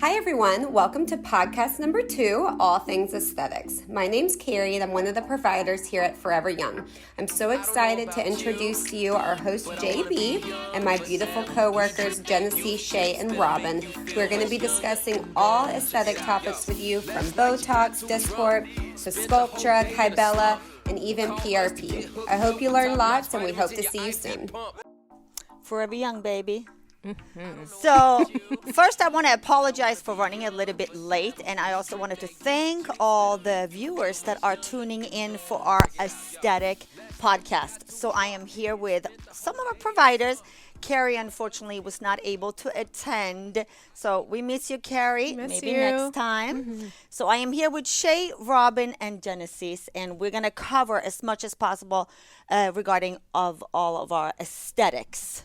Hi everyone, welcome to podcast number 2, All Things Aesthetics. My name's Carrie and I'm one of the providers here at Forever Young. I'm so excited to introduce to you our host JB and my beautiful co-workers Genesee, Shay, and Robin, who are going to be discussing all aesthetic topics with you from Botox, Dysport, to Sculptra, Kybella, and even PRP. I hope you learn lots and we hope to see you soon. Forever Young, baby. So first I want to apologize for running a little bit late, and I also wanted to thank all the viewers that are tuning in for our aesthetic podcast. So I am here with some of our providers. Carrie unfortunately was not able to attend, so we miss you, Carrie. Maybe next time. So I am here with Shay, Robin, and Genesee, and we're going to cover as much as possible regarding of all of our aesthetics.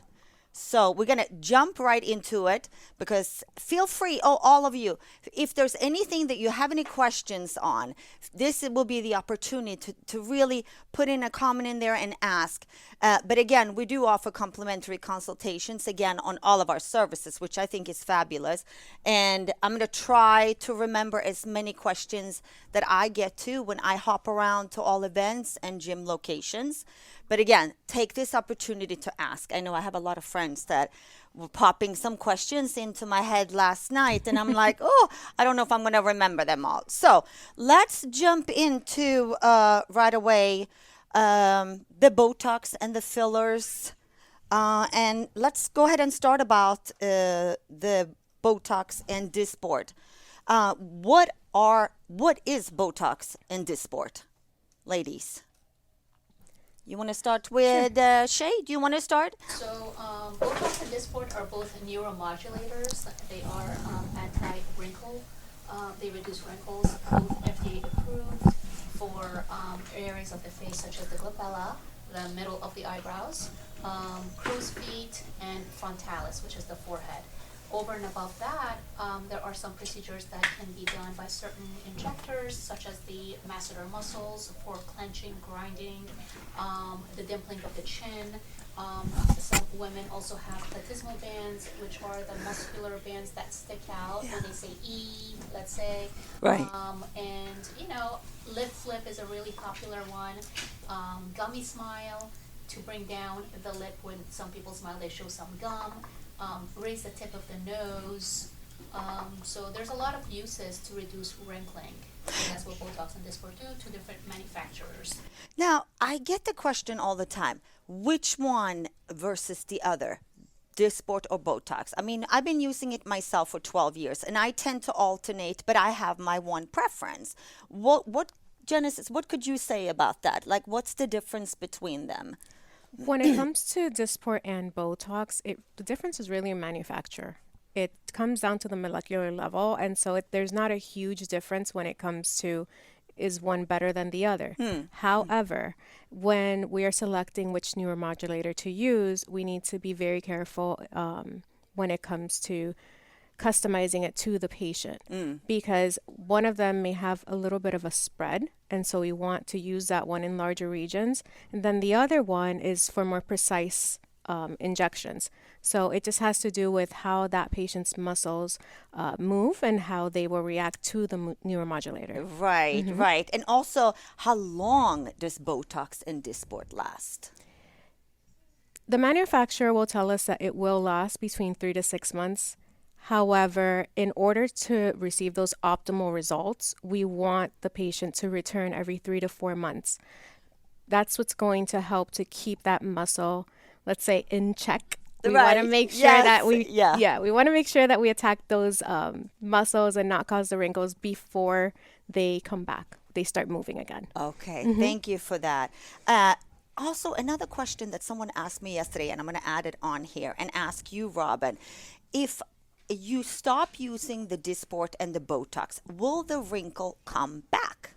So we're going to jump right into it, because feel free, all of you, if there's anything that you have any questions on, this will be the opportunity to really put in a comment in there and ask. But again, we do offer complimentary consultations, again, on all of our services, which I think is fabulous. And I'm going to try to remember as many questions that I get to when I hop around to all events and gym locations. But again, take this opportunity to ask. I know I have a lot of friends that were popping some questions into my head last night, and I'm like, I don't know if I'm going to remember them all. So let's jump into right away the Botox and the fillers. And let's go ahead and start about the Botox and Dysport. What is Botox and Dysport, ladies? You want to start with Shay? Do you want to start? So Botox and Dysport are both neuromodulators. They are anti-wrinkle. They reduce wrinkles, both FDA approved for areas of the face such as the glabella, the middle of the eyebrows, crow's feet, and frontalis, which is the forehead. Over and above that, there are some procedures that can be done by certain injectors, such as the masseter muscles for clenching, grinding, the dimpling of the chin. Some women also have platysmal bands, which are the muscular bands that stick out when they say E, let's say. Right. And, lip flip is a really popular one. Gummy smile, to bring down the lip. When some people smile, they show some gum. Raise the tip of the nose. So there's a lot of uses to reduce wrinkling. And that's what Botox and Dysport do, 2 different manufacturers. Now, I get the question all the time, which one versus the other, Dysport or Botox? I mean, I've been using it myself for 12 years, and I tend to alternate, but I have my one preference. What Genesis, what could you say about that? Like, what's the difference between them? When it comes to Dysport and Botox, the difference is really in manufacture. It comes down to the molecular level, and so there's not a huge difference when it comes to is one better than the other. However, when we are selecting which neuromodulator to use, we need to be very careful when it comes to customizing it to the patient, because one of them may have a little bit of a spread, and so we want to use that one in larger regions, and then the other one is for more precise injections. So it just has to do with how that patient's muscles move and how they will react to the neuromodulator. Right, right. And also, how long does Botox and Dysport last? The manufacturer will tell us that it will last between 3 to 6 months. However, in order to receive those optimal results, we want the patient to return every 3 to 4 months. That's what's going to help to keep that muscle, let's say, in check. We want to make sure that we want to make sure that we attack those muscles and not cause the wrinkles before they come back. They start moving again. Okay, thank you for that. Also, another question that someone asked me yesterday, and I'm going to add it on here and ask you, Robin, if you stop using the Dysport and the Botox, will the wrinkle come back?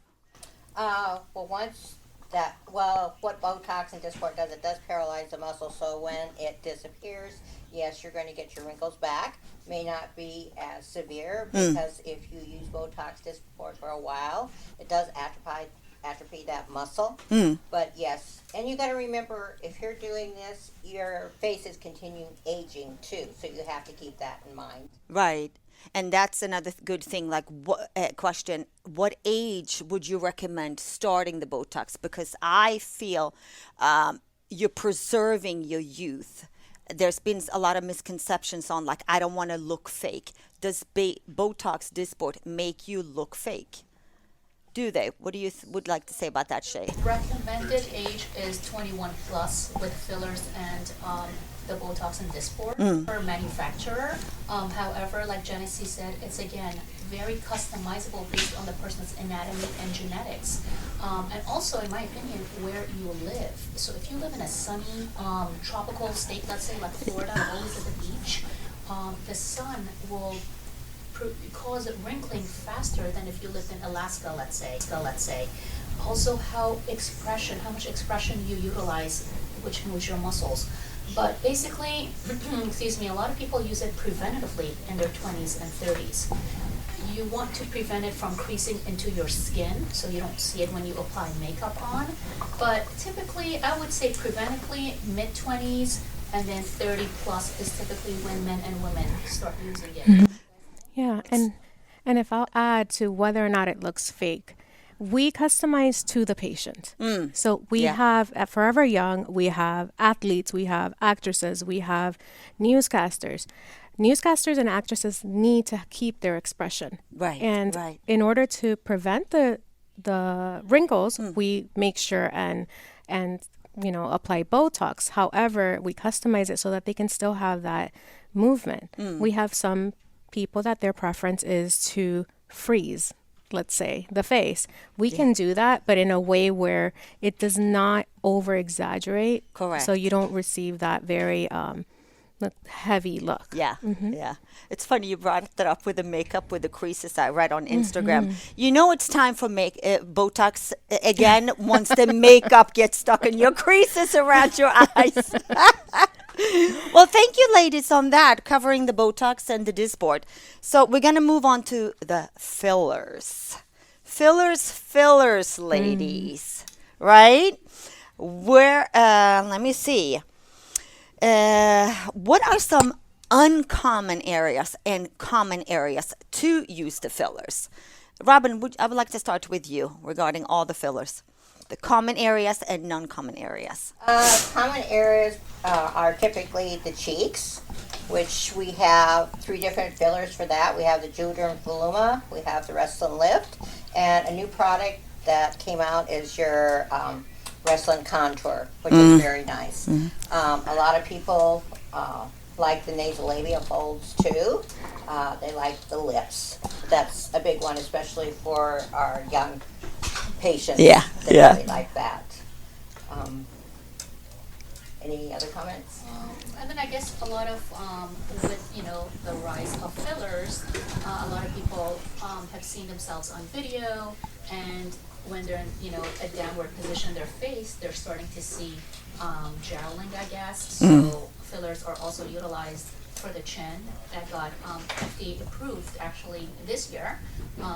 What Botox and Dysport does, it does paralyze the muscle, so when it disappears, yes, you're going to get your wrinkles back. May not be as severe, because if you use Botox, Dysport for a while, it does atrophy that muscle. But yes, and you got to remember, if you're doing this, your face is continuing aging too, so you have to keep that in mind. Right. And that's another good thing. Like, question: what age would you recommend starting the Botox? Because I feel you're preserving your youth. There's been a lot of misconceptions on, like, I don't want to look fake. Does Botox Dysport make you look fake? Do they? What do you would like to say about that, Shay? Recommended age is 21 plus with fillers and the Botox and Dysport per manufacturer. However, like Genesee said, it's again very customizable based on the person's anatomy and genetics. And also, in my opinion, where you live. So if you live in a sunny, tropical state, let's say like Florida, always at the beach, the sun will cause wrinkling faster than if you lived in Alaska, let's say. Also, how much expression you utilize, which moves your muscles. But basically, excuse me, a lot of people use it preventatively in their 20s and 30s. You want to prevent it from creasing into your skin, so you don't see it when you apply makeup on. But typically, I would say preventively, mid-20s, and then 30 plus is typically when men and women start using it. Yeah, and if I'll add to whether or not it looks fake, we customize to the patient. So we have at Forever Young, we have athletes, we have actresses, we have newscasters. Newscasters and actresses need to keep their expression. Right. And right. in order to prevent the wrinkles, we make sure and apply Botox. However, we customize it so that they can still have that movement. We have some people that their preference is to freeze, let's say, the face. We can do that, but in a way where it does not over exaggerate. Correct. So you don't receive that very heavy look. Yeah. It's funny you brought that up with the makeup, with the creases. I read on Instagram. You know it's time for Botox again once the makeup gets stuck in your creases around your eyes. Well, thank you, ladies, on that, covering the Botox and the Dysport. So we're going to move on to the fillers. Fillers, ladies. Right? Let me see. What are some uncommon areas and common areas to use the fillers? Robin, I would like to start with you regarding all the fillers. The common areas and non-common areas. Common areas are typically the cheeks, which we have 3 different fillers for that. We have the Juvederm Voluma, we have the Restylane Lift, and a new product that came out is your Restylane Contour, which is very nice. A lot of people like the nasolabial folds too. They like the lips. That's a big one, especially for our young patients. They really like that. Any other comments? And then I guess a lot of, with, the rise of fillers, a lot of people have seen themselves on video, and when they're in, a downward position in their face, they're starting to see jowling, I guess. So fillers are also utilized for the chin that got FDA approved actually this year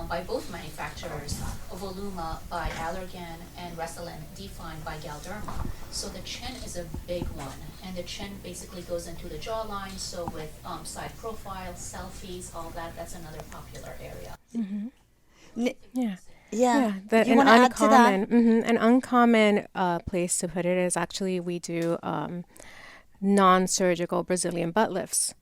by both manufacturers, Voluma by Allergan and Restylane Define by Galderma. So the chin is a big one, and the chin basically goes into the jawline. So with side profiles, selfies, all that, that's another popular area. An uncommon place to put it is actually we do non-surgical Brazilian butt lifts.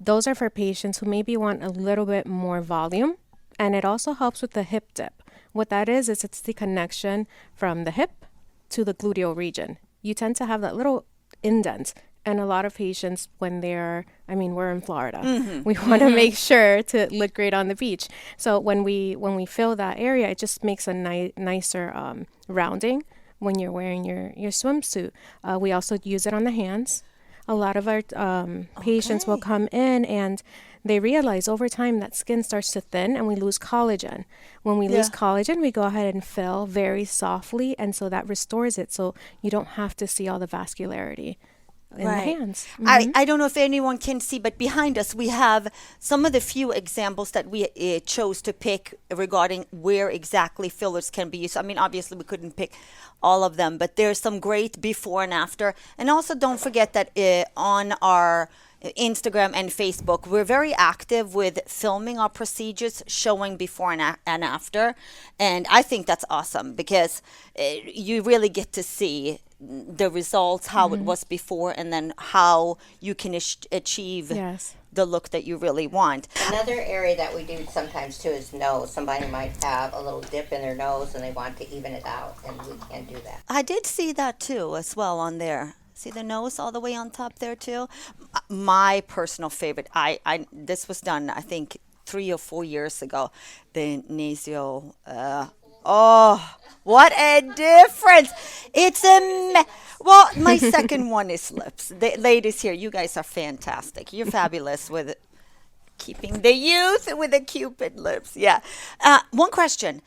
Those are for patients who maybe want a little bit more volume, and it also helps with the hip dip. What that is it's the connection from the hip to the gluteal region. You tend to have that little indent, and a lot of patients when we're in Florida, we want to make sure to look great on the beach. So when we fill that area, it just makes a nicer rounding when you're wearing your swimsuit. We also use it on the hands. A lot of our patients will come in and they realize over time that skin starts to thin and we lose collagen. When we lose collagen, we go ahead and fill very softly, and so that restores it so you don't have to see all the vascularity in the hands. I don't know if anyone can see, but behind us we have some of the few examples that we chose to pick regarding where exactly fillers can be used. Obviously we couldn't pick all of them, but there's some great before and after. And also don't forget that on our Instagram and Facebook, we're very active with filming our procedures, showing before and after. And I think that's awesome because you really get to see the results, how it was before, and then how you can achieve Yes. the look that you really want. Another area that we do sometimes too is nose. Somebody might have a little dip in their nose and they want to even it out, and we can't do that. I did see that too as well on there. See the nose all the way on top there too? My personal favorite, this was done I think 3 or 4 years ago. The nasal, oh, what a difference! It's well, my second one is lips. The ladies here, you guys are fantastic. You're fabulous with keeping the youth with the Cupid lips. Yeah. One question.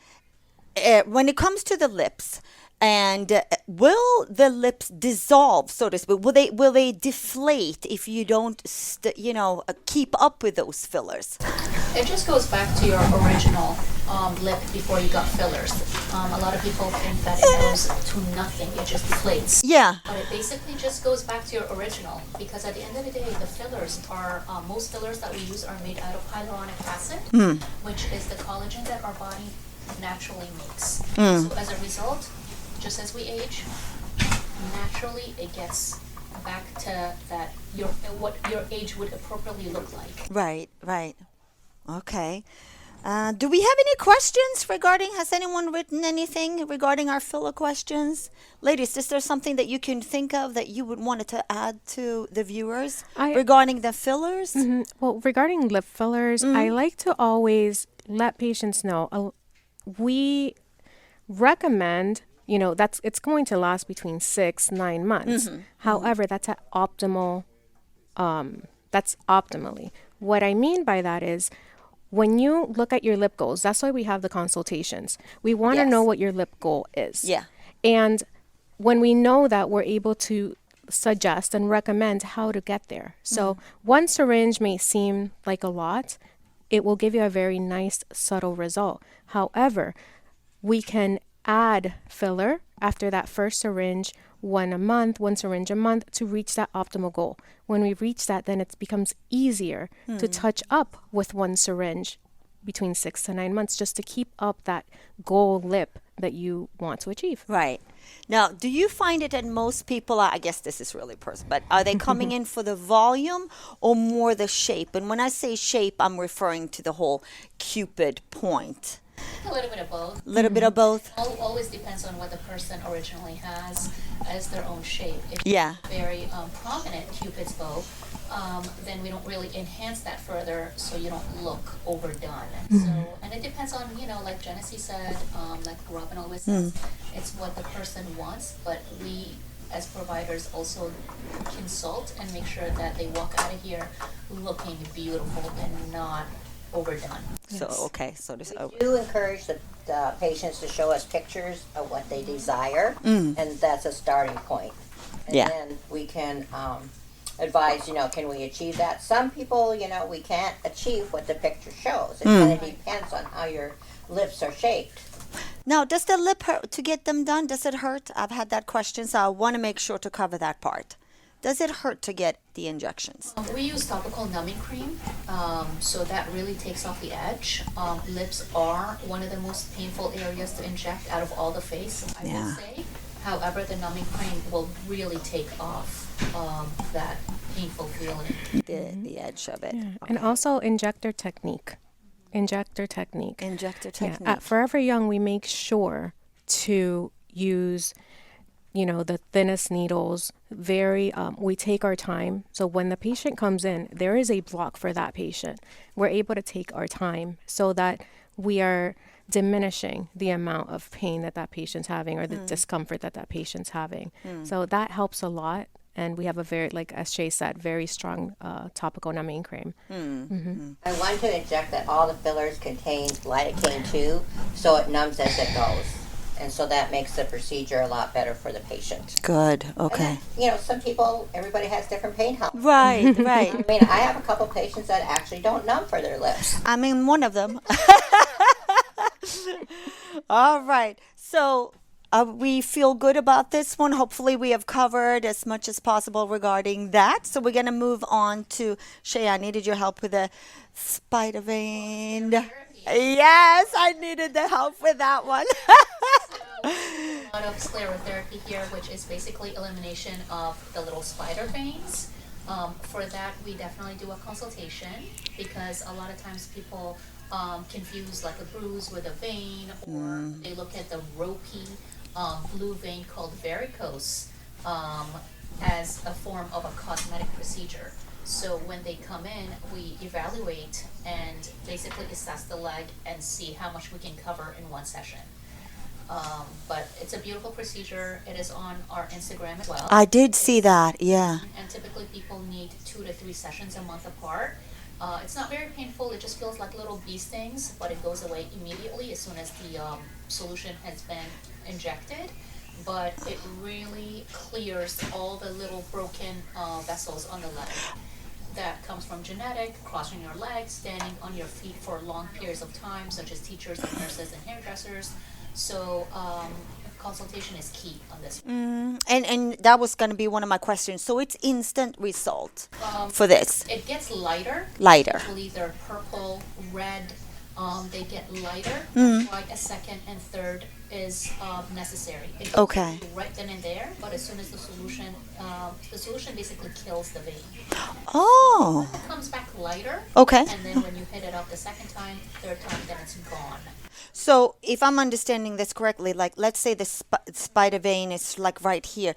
When it comes to the lips, and will the lips dissolve, so to speak? Will they deflate if you don't, keep up with those fillers? It just goes back to your original lip before you got fillers. A lot of people think that it goes to nothing, it just deflates. Yeah. But it basically just goes back to your original, because at the end of the day, the fillers are, most fillers that we use are made out of hyaluronic acid, which is the collagen that our body naturally makes. So as a result, just as we age, naturally it gets back to that what your age would appropriately look like. Right. Okay. Do we have any questions has anyone written anything regarding our filler questions? Ladies, is there something that you can think of that you would want to add to the viewers regarding the fillers? Well, regarding lip fillers, I like to always let patients know we recommend, it's going to last between 6-9 months. However, that's at optimal. That's optimally. What I mean by that is, when you look at your lip goals, that's why we have the consultations. We want to know what your lip goal is. Yeah. And when we know that, we're able to suggest and recommend how to get there. So one syringe may seem like a lot. It will give you a very nice, subtle result. However, we can add filler after that first syringe, one syringe a month, to reach that optimal goal. When we reach that, then it becomes easier to touch up with one syringe between 6 to 9 months, just to keep up that goal lip that you want to achieve. Right. Now, do you find it that most people I guess this is really personal, but are they coming in for the volume or more the shape? And when I say shape, I'm referring to the whole Cupid point. A little bit of both. A little bit of both? Always depends on what the person originally has as their own shape. If Yeah. it's very prominent Cupid's bow, then we don't really enhance that further, so you don't look overdone. So, and it depends on, like Genesee said, like Robin always says, it's what the person wants, but we as providers also consult and make sure that they walk out of here looking beautiful and not overdone. So, okay. So this We do encourage the patients to show us pictures of what they desire, and that's a starting point. And Yeah. then we can advise, can we achieve that? Some people, we can't achieve what the picture shows. It kind of depends on how your lips are shaped. Now, does the lip hurt to get them done? Does it hurt? I've had that question, so I want to make sure to cover that part. Does it hurt to get the injections? We use topical numbing cream, so that really takes off the edge. Lips are one of the most painful areas to inject out of all the face, I would say. However, the numbing cream will really take off that painful feeling. The edge of it. Yeah. And also injector technique. Injector technique. Yeah. At Forever Young, we make sure to use, the thinnest needles. We take our time. So when the patient comes in, there is a block for that patient. We're able to take our time so that we are diminishing the amount of pain that patient's having, or the discomfort that patient's having. So that helps a lot. And we have a very, like as Shay said, very strong topical numbing cream. I want to inject that all the fillers contain lidocaine too, so it numbs as it goes. And so that makes the procedure a lot better for the patient. Good. Okay. And, some people, everybody has different pain health. Right. I mean, I have a couple patients that actually don't numb for their lips. I mean, one of them. All right. So we feel good about this one. Hopefully, we have covered as much as possible regarding that. So we're going to move on to Shay. I needed your help with the spider vein. Yes, I needed the help with that one. A lot of sclerotherapy here, which is basically elimination of the little spider veins. For that, we definitely do a consultation because a lot of times people confuse like a bruise with a vein, or they look at the ropey blue vein called varicose as a form of a cosmetic procedure. So when they come in, we evaluate and basically assess the leg and see how much we can cover in one session. But it's a beautiful procedure. It is on our Instagram as well. I did see that, yeah. And typically people need 2 to 3 sessions a month apart. It's not very painful. It just feels like little bee stings, but it goes away immediately as soon as the solution has been injected. But it really clears all the little broken vessels on the leg. That comes from genetic, crossing your legs, standing on your feet for long periods of time, such as teachers and nurses and hairdressers. So consultation is key on this. And that was going to be one of my questions. So it's instant result for this. It gets lighter. Lighter. Usually they're purple, red. They get lighter. Like a second and third is necessary. It goes Okay. right then and there, but as soon as the solution basically kills the vein. Oh, It comes back lighter. okay. And then when you hit it up the second time, third time, then it's gone. So if I'm understanding this correctly, like let's say the spider vein is like right here.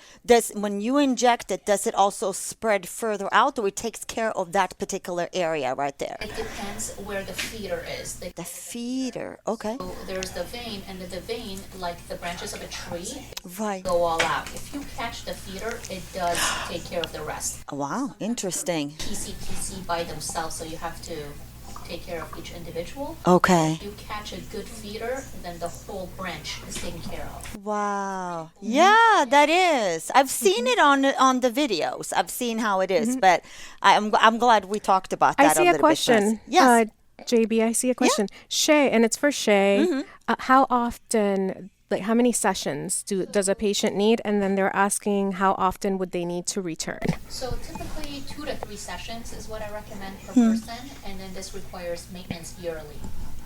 When you inject it, does it also spread further out, or it takes care of that particular area right there? It depends where the feeder is. The feeder, okay. So there's the vein, and the vein, like the branches of a tree, Right. go all out. If you catch the feeder, it does take care of the rest. Wow, interesting. PC by themselves, so you have to take care of each individual. Okay. If you catch a good feeder, then the whole branch is taken care of. Wow. Yeah, that is. I've seen it on the videos. I've seen how it is, but I'm glad we talked about that. I see a question. Yes. JB, I see a question. Shay, and it's for Shay. How often, like how many sessions does a patient need? And then they're asking how often would they need to return? So typically 2 to 3 sessions is what I recommend per person, and then this requires maintenance yearly.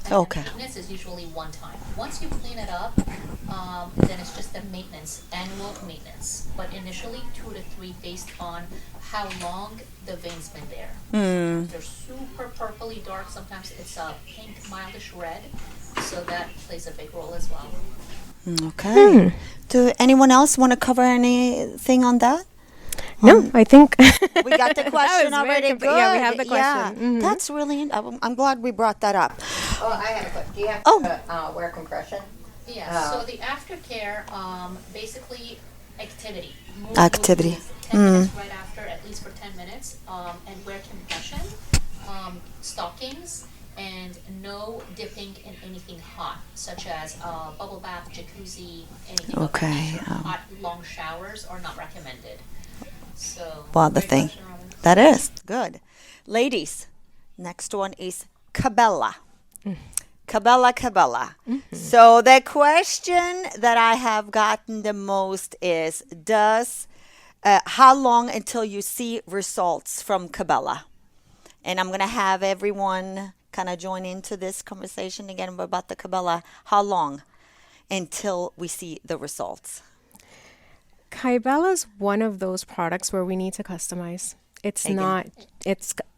And Okay. Maintenance is usually one time. Once you clean it up, then it's just the maintenance, annual maintenance. But initially 2 to 3 based on how long the vein's been there. They're super purpley dark. Sometimes it's a pink, mildish red. So that plays a big role as well. Okay. Do anyone else want to cover anything on that? No, I think We got the question was very already. complete. Good. Yeah, we have the Yeah, question. that's really. I'm glad we brought that up. Oh, I had a question. Do you have to wear compression? Yeah, so the aftercare, basically activity. Activity. Move 10 minutes right after, at least for 10 minutes, and wear compression, stockings, and no dipping in anything hot, such as bubble bath, jacuzzi, anything of that Okay, nature. Hot, long showers are not recommended. So, Well, the great thing. question, Robin. That is good. Ladies, next one is Cabela. Cabela. So the question that I have gotten the most is, how long until you see results from Cabela? And I'm going to have everyone kind of join into this conversation again about the Cabela. How long until we see the results? Kybella is one of those products where we need to customize.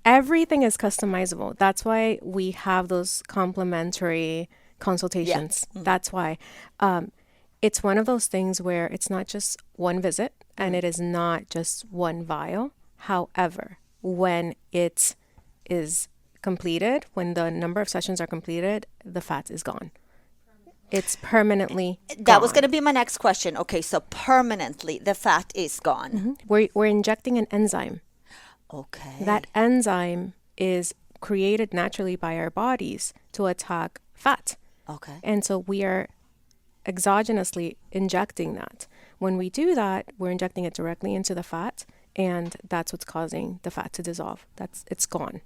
Everything is customizable. That's why we have those complimentary consultations. That's why it's one of those things where it's not just one visit and it is not just one vial. However, when it is completed, when the number of sessions are completed, the fat is gone. It's permanently That was gone. going to be my next question. Okay, so permanently the fat is gone. We're injecting an enzyme. Okay. That enzyme is created naturally by our bodies to attack fat. Okay. And so we are exogenously injecting that. When we do that, we're injecting it directly into the fat, and that's what's causing the fat to dissolve. It's gone.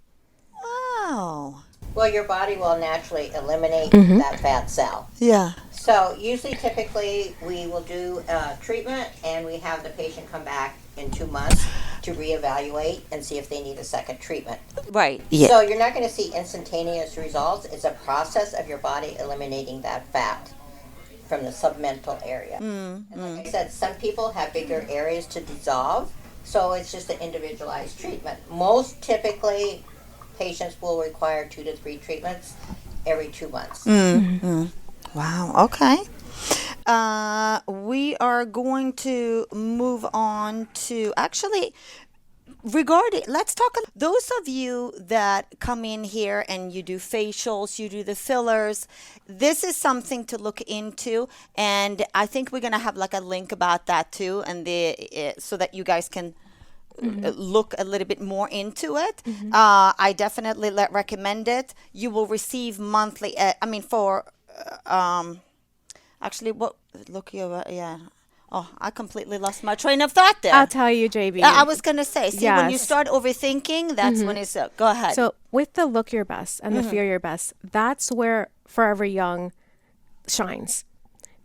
Wow. Well, your body will naturally eliminate that fat cell. Yeah. So usually, typically, we will do treatment, and we have the patient come back in 2 months to reevaluate and see if they need a second treatment. Right. Yeah. So you're not going to see instantaneous results. It's a process of your body eliminating that fat from the submental area. And like I said, some people have bigger areas to dissolve, so it's just an individualized treatment. Most typically, patients will require 2 to 3 treatments every 2 months. Wow. Okay. We are going to move on to actually regarding, let's talk. Those of you that come in here and you do facials, you do the fillers, this is something to look into. And I think we're going to have like a link about that too. And so that you guys can look a little bit more into it. I definitely recommend it. You will receive monthly, actually, what? Look here, yeah. Oh, I completely lost my train of thought there. I'll tell you, JB. I was going to say, see, when you Yes. start overthinking, that's when it's, go ahead. So with the Look Your Best and the Feel Your Best, that's where Forever Young shines,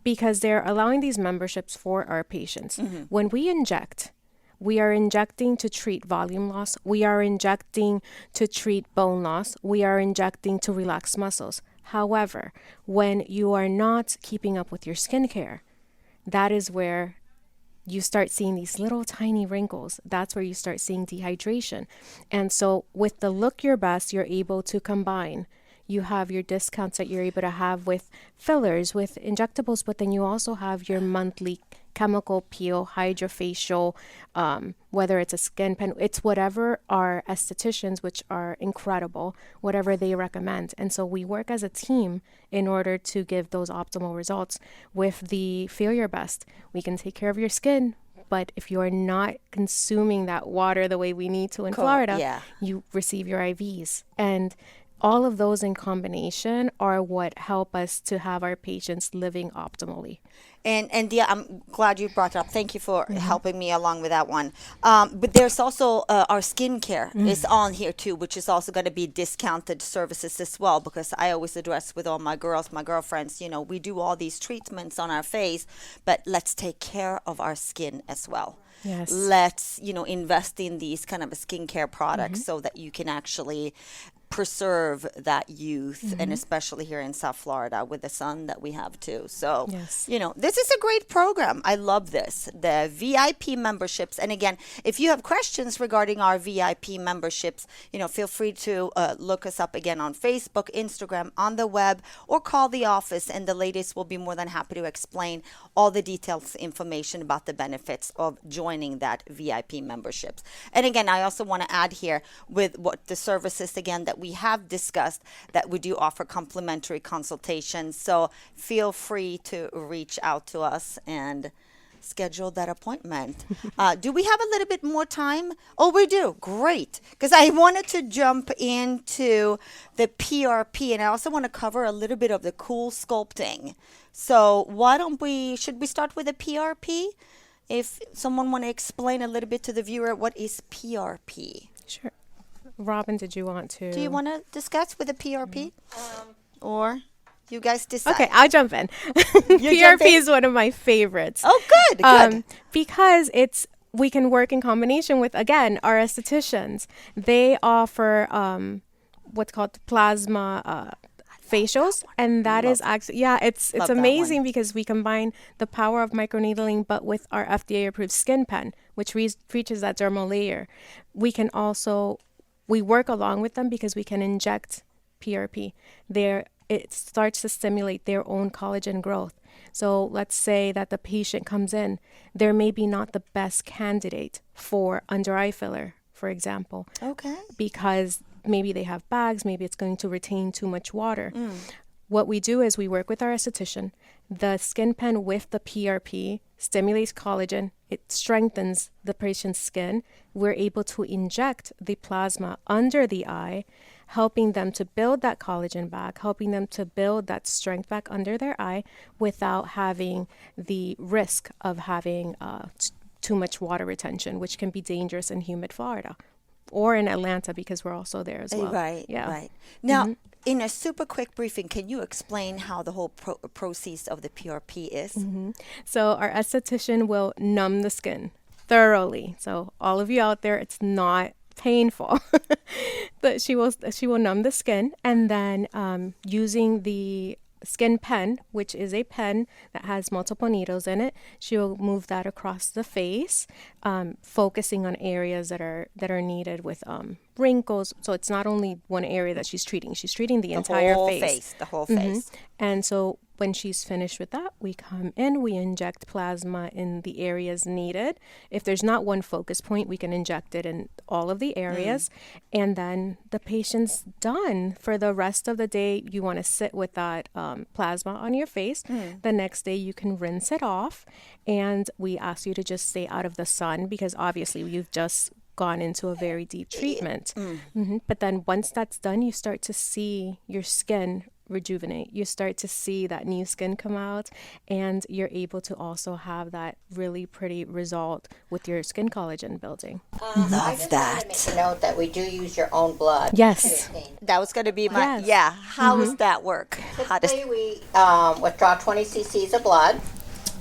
because they're allowing these memberships for our patients. When we inject, we are injecting to treat volume loss. We are injecting to treat bone loss. We are injecting to relax muscles. However, when you are not keeping up with your skincare, that is where you start seeing these little tiny wrinkles. That's where you start seeing dehydration. And so with the Look Your Best, you're able to combine. You have your discounts that you're able to have with fillers, with injectables, but then you also have your monthly chemical peel, hydrofacial, whether it's a skin pen, it's whatever our estheticians, which are incredible, whatever they recommend. And so we work as a team in order to give those optimal results. With the Feel Your Best, we can take care of your skin, but if you are not consuming that water the way we need to in Florida, you receive your IVs. And all of those in combination are what help us to have our patients living optimally. And yeah, I'm glad you brought it up. Thank you for helping me along with that one. But there's also our skincare is on here too, which is also going to be discounted services as well, because I always address with all my girlfriends, we do all these treatments on our face, but let's take care of our skin as well. Yes. Let's, invest in these kind of skincare products so that you can actually preserve that youth, and especially here in South Florida with the sun that we have too. So, this is a great program. I love this. The VIP memberships. And again, if you have questions regarding our VIP memberships, feel free to look us up again on Facebook, Instagram, on the web, or call the office, and the ladies will be more than happy to explain all the details, information about the benefits of joining that VIP memberships. And again, I also want to add here with what the services again that we have discussed, that we do offer complimentary consultations. So feel free to reach out to us and schedule that appointment. Do we have a little bit more time? Oh, we do. Great. Because I wanted to jump into the PRP, and I also want to cover a little bit of the cool sculpting. So should we start with the PRP? If someone want to explain a little bit to the viewer, what is PRP? Sure. Robin, did you want to? Do you want to discuss with the PRP? Or you guys decide? Okay, I'll jump in. PRP is one of my favorites. Oh, good. Because we can work in combination with, again, our estheticians. They offer what's called plasma facials, and that is actually it's amazing because we combine the power of microneedling but with our FDA approved skin pen, which reaches that dermal layer. We work along with them because we can inject PRP. It starts to stimulate their own collagen growth. So let's say that the patient comes in, there may be not the best candidate for under eye filler, for example. Okay. Because maybe they have bags, maybe it's going to retain too much water. What we do is we work with our esthetician. The skin pen with the PRP stimulates collagen. It strengthens the patient's skin. We're able to inject the plasma under the eye, helping them to build that collagen back, helping them to build that strength back under their eye without having the risk of having too much water retention, which can be dangerous in humid Florida or in Atlanta because we're also there as well. Right, yeah. right. Now, in a super quick briefing, can you explain how the whole process of the PRP is? So our esthetician will numb the skin thoroughly. So all of you out there, it's not painful. But she will numb the skin, and then using the skin pen, which is a pen that has multiple needles in it, she will move that across the face, focusing on areas that are needed with wrinkles. So it's not only one area that she's treating the entire face. The whole face. And so when she's finished with that, we come in, we inject plasma in the areas needed. If there's not one focus point, we can inject it in all of the areas. And then the patient's done. For the rest of the day, you want to sit with that plasma on your face. The next day, you can rinse it off. And we ask you to just stay out of the sun, because obviously you've just gone into a very deep treatment. But then once that's done, you start to see your skin rejuvenate. You start to see that new skin come out, and you're able to also have that really pretty result with your skin collagen building. I just wanted to make a note that we do use your own blood. Yes. That was going to be my, Yes. How does that work? Typically, we withdraw 20 cc's of blood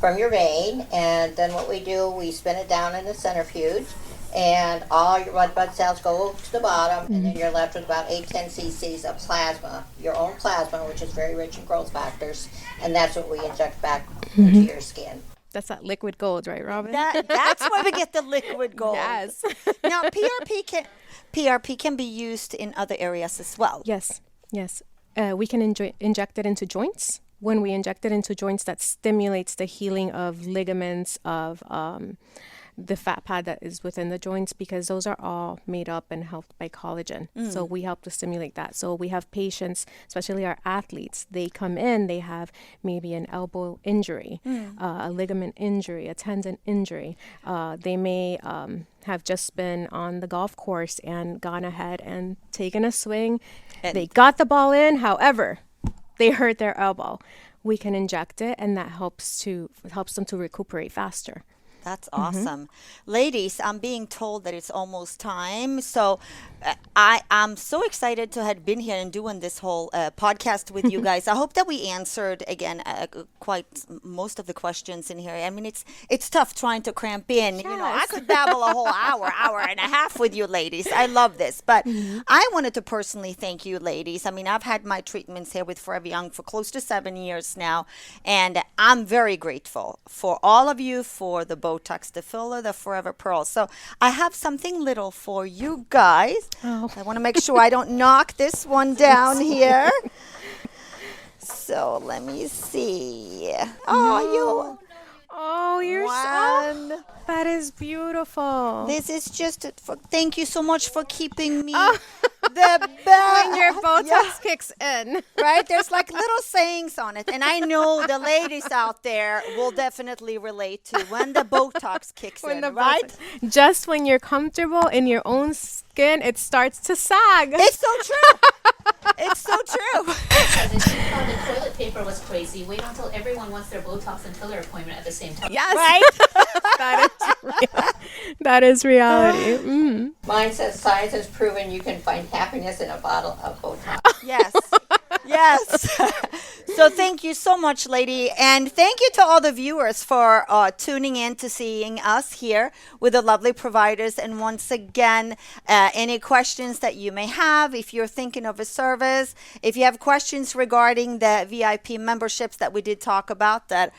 from your vein, and then what we do, we spin it down in the centrifuge, and all your red blood cells go to the bottom, and then you're left with about 8-10 cc's of plasma, your own plasma, which is very rich in growth factors, and that's what we inject back into your skin. That's that liquid gold, right, Robin? That's where we get the liquid gold. Yes. Now, PRP can be used in other areas as well. Yes. We can inject it into joints. When we inject it into joints, that stimulates the healing of ligaments, of the fat pad that is within the joints, because those are all made up and helped by collagen. So we help to stimulate that. So we have patients, especially our athletes, they come in, they have maybe an elbow injury, a ligament injury, a tendon injury. They may have just been on the golf course and gone ahead and taken a swing. They got the ball in, however, they hurt their elbow. We can inject it, and that helps them to recuperate faster. That's awesome. Ladies, I'm being told that it's almost time. So I'm so excited to have been here and doing this whole podcast with you guys. I hope that we answered, again, quite most of the questions in here. I mean, it's tough trying to cramp in. Yes. You know, I could babble a whole hour and a half with you ladies. I love this. But I wanted to personally thank you, ladies. I mean, I've had my treatments here with Forever Young for close to 7 years now. And I'm very grateful for all of you, for the Botox, the filler, the Forever Pearl. So I have something little for you guys. Oh. I want to make sure I don't knock this one down here. So let me see. Oh, you're one. that is beautiful. This is just thank you so much for keeping me the best. When your Botox kicks in. Right? There's like little sayings on it. And I know the ladies out there will definitely relate to when the Botox kicks in, right? Just when you're comfortable in your own skin, it starts to sag. It's so true. It's so true. Because if you thought the toilet paper was crazy, wait until everyone wants their Botox and filler appointment at the same time. Yes. Right? That is reality. Mm. Mine says science has proven you can find happiness in a bottle of Botox. Yes. Yes. So thank you so much, lady. And thank you to all the viewers for tuning in to seeing us here with the lovely providers. And once again, any questions that you may have, if you're thinking of a service, if you have questions regarding the VIP memberships that we did talk about that